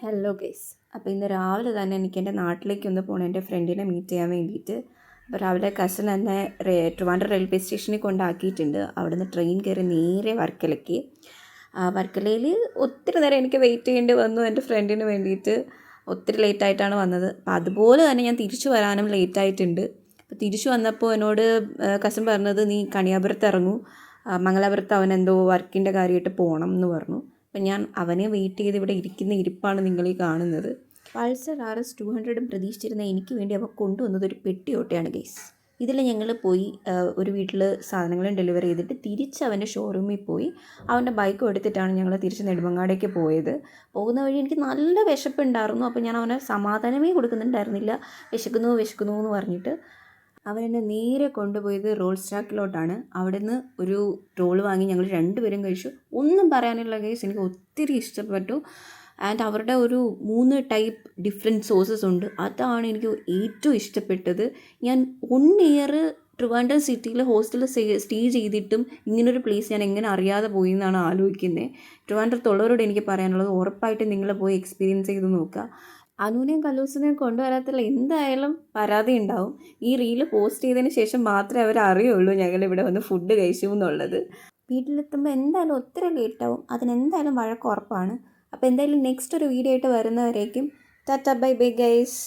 Hello guys. അപ്പോൾ ഇന്ന് രാവിലെ തന്നെ എനിക്ക് എൻ്റെ നാട്ടിലേക്കൊന്ന് പോകണം, എൻ്റെ ഫ്രണ്ടിനെ മീറ്റ് ചെയ്യാൻ വേണ്ടിയിട്ട്. അപ്പോൾ രാവിലെ കസിൻ എന്നെ ട്രിവാൻഡ്രം റെയിൽവേ സ്റ്റേഷനിൽ കൊണ്ടാക്കിയിട്ടുണ്ട്. അവിടെ നിന്ന് ട്രെയിൻ കയറി നേരെ വർക്കലയ്ക്ക്. വർക്കലയിൽ ഒത്തിരി നേരം എനിക്ക് വെയിറ്റ് ചെയ്യേണ്ടി വന്നു എൻ്റെ ഫ്രണ്ടിന് വേണ്ടിയിട്ട്. ഒത്തിരി ലേറ്റായിട്ടാണ് വന്നത്. അപ്പോൾ അതുപോലെ തന്നെ ഞാൻ തിരിച്ചു വരാനും ലേറ്റായിട്ടുണ്ട്. അപ്പോൾ തിരിച്ചു വന്നപ്പോൾ എന്നോട് കസിൻ പറഞ്ഞത്, നീ കണിയാപുരത്ത് ഇറങ്ങൂ, മംഗലാപുരത്ത് അവൻ എന്തോ വർക്കിൻ്റെ കാര്യമായിട്ട് പോകണം എന്ന് പറഞ്ഞു. അപ്പം ഞാൻ അവനെ വെയിറ്റ് ചെയ്ത് ഇവിടെ ഇരിക്കുന്ന ഇരിപ്പാണ് നിങ്ങളീ കാണുന്നത്. പൾസർ RS 200 പ്രതീക്ഷിച്ചിരുന്ന എനിക്ക് വേണ്ടി അവ കൊണ്ടുവന്നത് ഒരു പെട്ടിയോട്ടയാണ് ഗൈസ്. ഇതിൽ ഞങ്ങൾ പോയി ഒരു വീട്ടിൽ സാധനങ്ങളും ഡെലിവറി ചെയ്തിട്ട് തിരിച്ച് അവൻ്റെ ഷോറൂമിൽ പോയി അവൻ്റെ ബൈക്കും എടുത്തിട്ടാണ് ഞങ്ങൾ തിരിച്ച് നെടുമങ്ങാടേക്ക് പോയത്. പോകുന്ന വഴി എനിക്ക് നല്ല വിശപ്പുണ്ടായിരുന്നു. അപ്പോൾ ഞാൻ അവനെ സമാധാനമേ കൊടുക്കുന്നുണ്ടായിരുന്നില്ല. വിശക്കുന്നു എന്ന് പറഞ്ഞിട്ട് അവനെന്നെ നേരെ കൊണ്ടുപോയത് റോൾ സ്റ്റാക്കിലോട്ടാണ്. അവിടെ നിന്ന് ഒരു റോൾ വാങ്ങി ഞങ്ങൾ രണ്ടുപേരും കഴിച്ചു. ഒന്നും പറയാനുള്ള കേസ്, എനിക്ക് ഒത്തിരി ഇഷ്ടപ്പെട്ടു. ആൻഡ് അവരുടെ ഒരു 3 ടൈപ്പ് ഡിഫറെൻറ്റ് സോസസ് ഉണ്ട്. അതാണ് എനിക്ക് ഏറ്റവും ഇഷ്ടപ്പെട്ടത്. ഞാൻ 1 ഇയർ ട്രിവാൻഡ്രം സിറ്റിയിൽ ഹോസ്റ്റലിൽ സ്റ്റേ ചെയ്തിട്ടും ഇങ്ങനൊരു പ്ലേസ് ഞാൻ എങ്ങനെ അറിയാതെ പോയി എന്നാണ് ആലോചിക്കുന്നത്. ട്രിവാൻഡ്രത്തുള്ളവരോട് എനിക്ക് പറയാനുള്ളത്, ഉറപ്പായിട്ടും നിങ്ങൾ പോയി എക്സ്പീരിയൻസ് ചെയ്ത് നോക്കുക. അനുവിനെയും കല്ലൂസിനെയും കൊണ്ടുവരാത്തതിൽ എന്തായാലും പരാതി ഉണ്ടാവും. ഈ റീല് പോസ്റ്റ് ചെയ്തതിന് ശേഷം മാത്രമേ അവർ അറിയുള്ളൂ ഞങ്ങളിവിടെ വന്ന് ഫുഡ് കഴിച്ചു എന്നുള്ളത്. വീട്ടിലെത്തുമ്പോൾ എന്തായാലും ഒത്തിരി ലേറ്റാവും, അതിനെന്തായാലും വഴക്ക് ഉറപ്പാണ്. അപ്പോൾ എന്തായാലും നെക്സ്റ്റ് ഒരു വീഡിയോ ആയിട്ട് വരുന്നവരേക്കും ടാറ്റ ബൈ ബൈ ഗൈസ്.